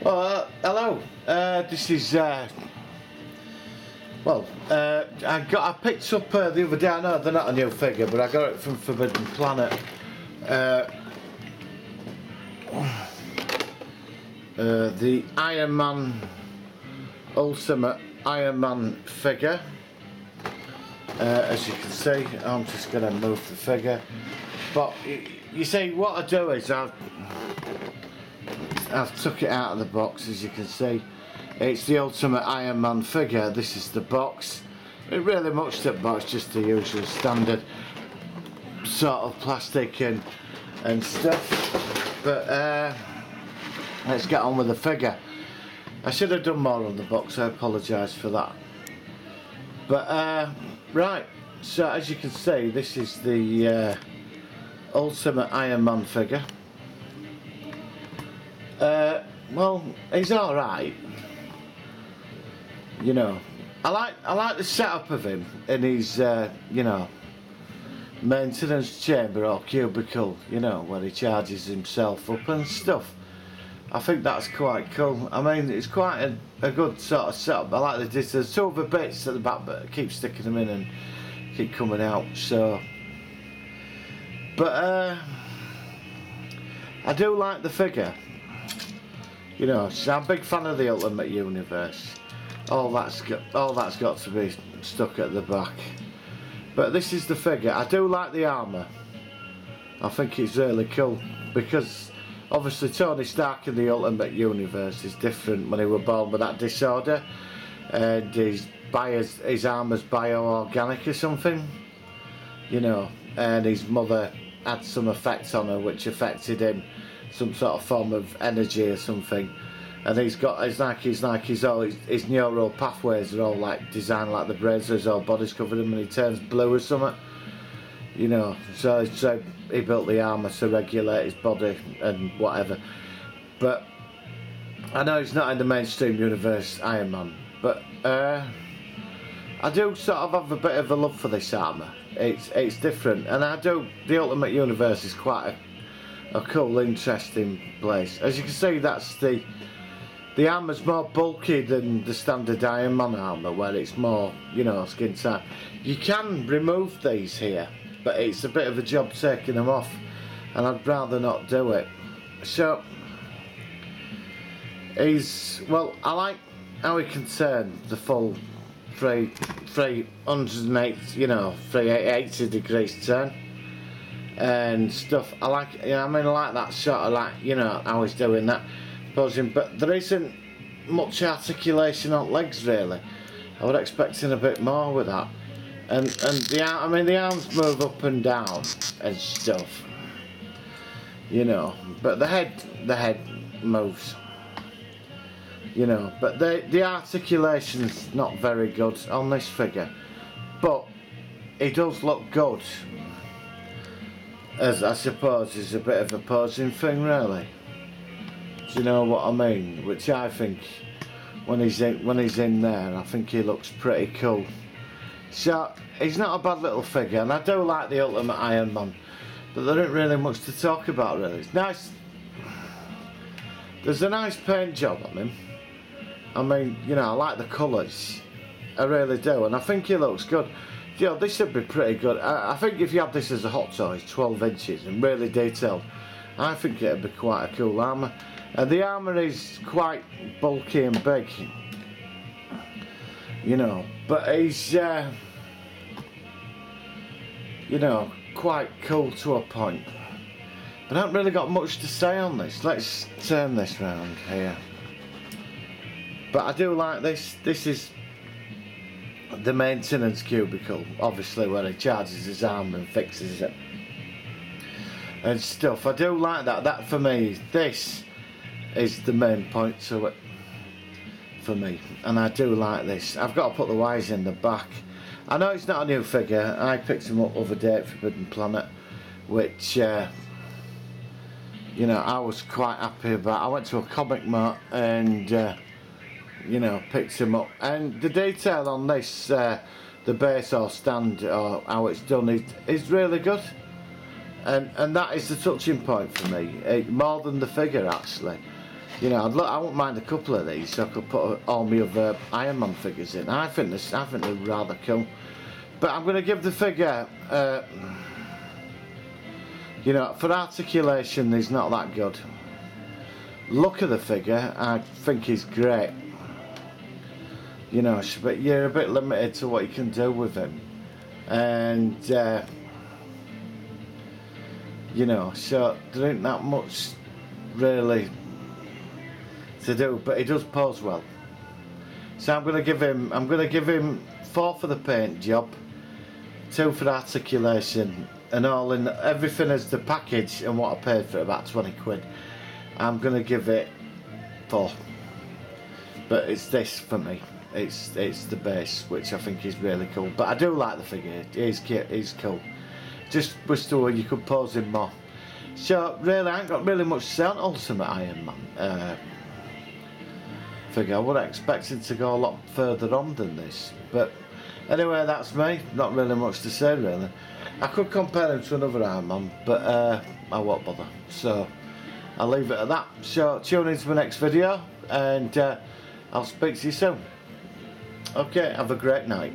Well, hello. This is I picked up the other day. I know they're not a new figure, but I got it from Forbidden Planet. The Iron Man, Ultimate Iron Man figure. As you can see, I'm just going to move the figure. But you see, what I do is I've took it out of the box. As you can see, it's the Ultimate Iron Man figure. This is the box. It really much that box, just the usual standard sort of plastic and stuff. But let's get on with the figure. I should have done more on the box. I apologise for that. But right, so as you can see, this is the Ultimate Iron Man figure. Well, he's all right. You know, I like the setup of him in his you know, maintenance chamber or cubicle. You know, where he charges himself up and stuff. I think that's quite cool. I mean, it's quite a good sort of setup. I like there's two other bits at the back, but I keep sticking them in and keep coming out. So, but I do like the figure. You know, so I'm a big fan of the Ultimate Universe. All that's got to be stuck at the back. But this is the figure. I do like the armour. I think it's really cool because obviously Tony Stark in the Ultimate Universe is different when he was born with that disorder, and his armour's bio-organic or something. You know, and his mother had some effects on her which affected him, some sort of form of energy or something, and his neural pathways are all like designed like the brain, so his whole body's covered him and he turns blue or something. You know, so he built the armour to regulate his body and whatever. But I know he's not in the mainstream universe Iron Man, but I do sort of have a bit of a love for this armour. It's different, and the Ultimate Universe is quite a cool, interesting place. As you can see, that's the armour's more bulky than the standard Iron Man armour, where it's more, you know, skin tight. You can remove these here, but it's a bit of a job taking them off, and I'd rather not do it. So I like how he can turn the full 308, you know, 380 degrees turn and stuff. I like that sort of, like, you know, how he's doing that posing, but there isn't much articulation on legs really. I was expecting a bit more with that, and the arms move up and down and stuff, you know, but the head moves, you know, but the articulation's not very good on this figure, but it does look good, as I suppose is a bit of a posing thing really. Do you know what I mean? Which I think when he's in there, I think he looks pretty cool. So he's not a bad little figure, and I do like the Ultimate Iron Man, but there isn't really much to talk about really. It's nice. There's a nice paint job on him. I mean, you know, I like the colours. I really do, and I think he looks good. You know, this should be pretty good. I think if you had this as a hot toy, 12 inches and really detailed, I think it'd be quite a cool armour. And the armour is quite bulky and big, you know, but he's, you know, quite cool to a point. But I haven't really got much to say on this. Let's turn this round here. But I do like this. This is the maintenance cubicle, obviously, where he charges his arm and fixes it and stuff. I do like that. That for me, this is the main point to it for me, and I do like this. I've got to put the wires in the back. I know it's not a new figure. I picked him up the other day at Forbidden Planet, which you know, I was quite happy about. I went to a comic mart and you know, picked him up, and the detail on this, the base or stand or how it's done is really good. And that is the touching point for me, more than the figure actually. You know, I wouldn't mind a couple of these, so I could put all my other Iron Man figures in. I think they're rather cool. But I'm going to give the figure, you know, for articulation, he's not that good. Look at the figure, I think he's great. You know, but you're a bit limited to what you can do with him. And, you know, so there ain't that much really to do, but he does pose well. So I'm going to give him 4 for the paint job, 2 for articulation, and all in everything as the package and what I paid for it, about 20 quid. I'm going to give it 4. But it's this for me. It's the base, which I think is really cool. But I do like the figure. He's cute. He's cool. Just wish to you could pose him more. So really, I ain't got really much to say on Ultimate Iron Man figure. I would have expected to go a lot further on than this. But anyway, that's me. Not really much to say really. I could compare him to another Iron Man, but I won't bother. So I'll leave it at that. So tune into my next video, and I'll speak to you soon. Okay, have a great night.